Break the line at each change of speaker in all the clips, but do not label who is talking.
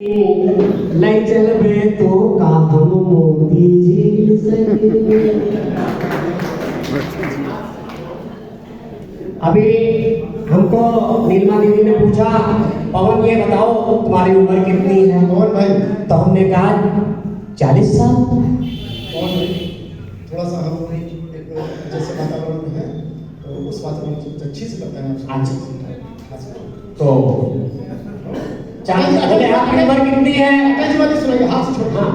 लई चलबे तो का हम मोती झील से। अभी हमको नीलमा दीदी ने पूछा, पवन ये बताओ तुम्हारी उम्र कितनी है?
और भाई
तो हमने कहा 40 साल।
और थोड़ा सा हम एक जैसे वातावरण में है तो उस वातावरण को अच्छी से बताएं
अच्छा तो 40। बोले आपकी उम्र कितनी है?
हाथ से
हाँ,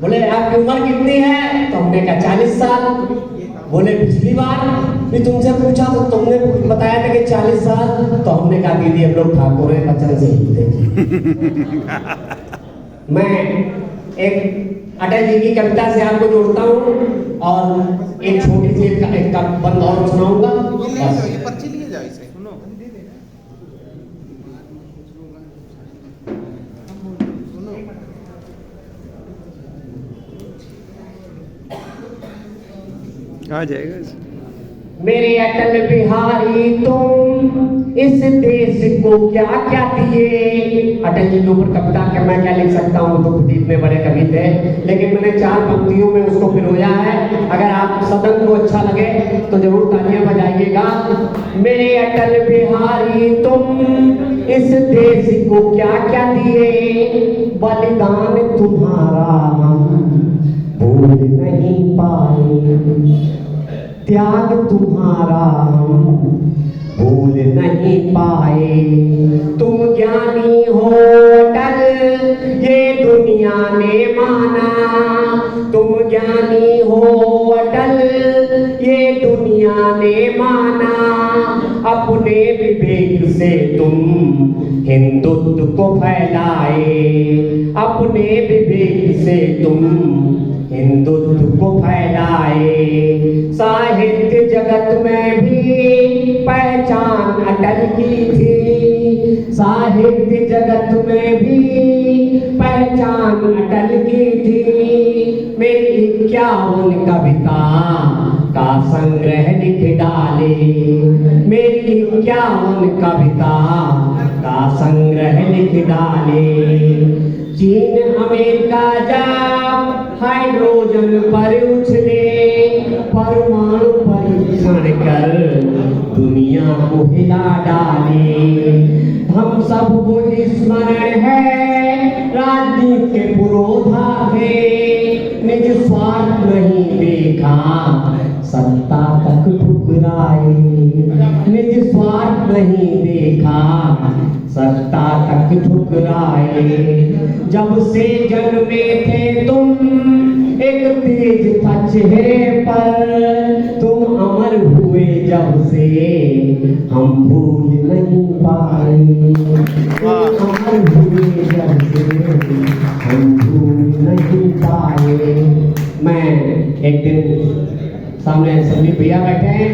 बोले आपकी उम्र कितनी है? तो हमने कहा 40 साल। बोले पिछली बार भी तुमसे पूछा तो तुमने बताया था कि 40 साल। तो हमने कहा दीदी हम लोग ठाकुर हैं, बचन से हिलते। मैं एक अटल जी की कविता से आपको जोड़ता हूँ और एक छोटी सी एक बंद और सुनाऊंगा।
आ जाएगा।
मेरे अटल बिहारी तुम इस देश को क्या क्या दिए। अटल जी के ऊपर कविता क्या मैं क्या लिख सकता हूँ, तो खुद इतने बड़े कवि थे, लेकिन मैंने 4 पंक्तियों में उसको पिरोया है। अगर आप सदन को अच्छा लगे तो जरूर तालियां बजाइएगा। मेरे अटल बिहारी तुम इस देश को क्या क्या दिए, बलिदान तुम्हारा हम भूल नहीं पाए, त्याग तुम्हारा हम भूल नहीं पाए। तुम ज्ञानी हो अटल ये दुनिया ने माना, तुम ज्ञानी हो अटल ये दुनिया ने माना। अपने विवेक से तुम हिंदुत्व को फैलाए, अपने विवेक से तुम हिंदुत्व को फैलाए। साहित्य जगत में भी पहचान अटल की थी, साहित्य जगत में भी पहचान अटल की थी। मेरी 51 कविता का संग्रह लिख डाले, मेरी 51 कविता का संग्रह लिख डाले। चीन अमेरिका जब हाइड्रोजन पर उछले, परमाणु परीक्षण कर दुनिया को हिला डाले। हम सबको स्मरण है राजनीति के पुरोधा थे, निज स्वार्थ नहीं देखा सत्ता तक ठुकराए, निज स्वार्थ नहीं देखा सत्ता तक ठुकराए। जब से जन्मे थे तुम एक तेज था चेहरे पर, तुम अमर हुए जब से हम भूल नहीं पाए, अमर हुए जब से हम भूल नहीं पाए। मैं एक दिन सामने सभी भैया बैठे हैं,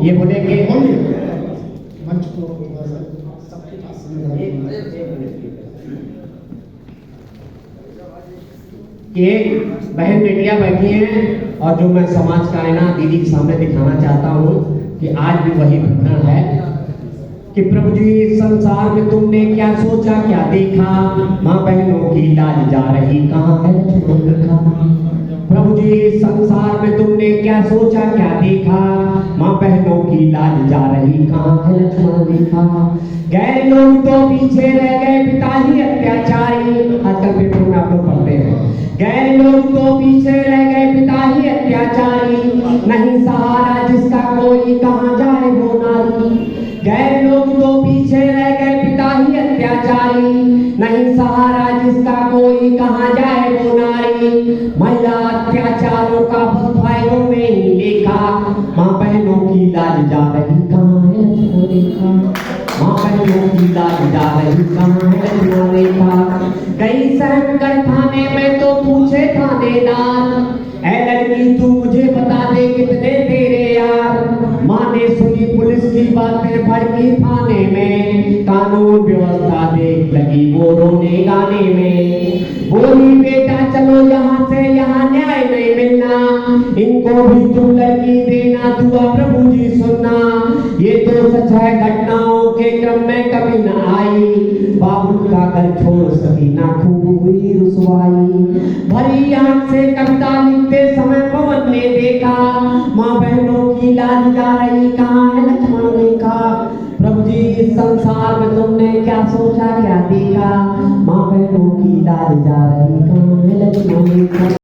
ये बोले कि
मंच को सबके पास
ये बहन बेटियां बैठी हैं और जो मैं समाज का आईना दीदी के सामने दिखाना चाहता हूँ कि आज भी वही प्रकरण है कि प्रभु जी इस संसार में तुमने क्या सोचा क्या देखा, माँ बहनों की लाज जा रही कहाँ है लक्ष्मण रेखा। प्रभु जी इस संसार में तुमने क्या सोचा क्या देखा, माँ बहनों की लाज जा रही कहाँ है लक्ष्मण रेखा। गैर लोग तो पीछे रह गए पिता ही अत्याचारी, आजकल पेपर में आप लोग पढ़ते हैं। गैर लोग तो पीछे रह गए पिता ही अत्याचारी, नहीं सहारा जिसका कोई कहाँ जाए वो नारी। गैर लोग तो पीछे रह गए पिता ही अत्याचारी, नहीं सहारा जिसका कोई कहाँ जाए वो नारी। महिला अत्याचारों का बस फायदों में ही देखा, माँ बहनों की लाज जा रही कहाँ है लक्ष्मण रेखा, माँ बहनों की लाज जा रही कहाँ है लक्ष्मण रेखा। गई शंकर थाने में तो पूछे थानेदार, ऐ लड़की तू मुझे बता दे कितने तेरे यार। माँ ने सुनी पुलिस की बातें भड़की थाने में, कानून व्यवस्था देख लगी वो रोने गाने में। बोली बेटा चलो यहाँ से यहाँ न्याय नहीं मिलना, इनको भी तुम लड़की देना दुआ प्रभु जी सुनना। ये तो सच है घटनाओं के क्रम में कभी न आई, बाबू का कर छोड़ सकी ना, खूब हुई रुसवाई। भरी आंख से कविता लिखते समय पवन ने देखा, माँ बहनों की लाज जा रही, कहाँ है लक्ष्मण रेखा। प्रभु जी इस संसार में तुमने क्या सोचा क्या देखा, माँ बहनों की लाज जा रही, कहाँ है लक्ष्मण रेखा।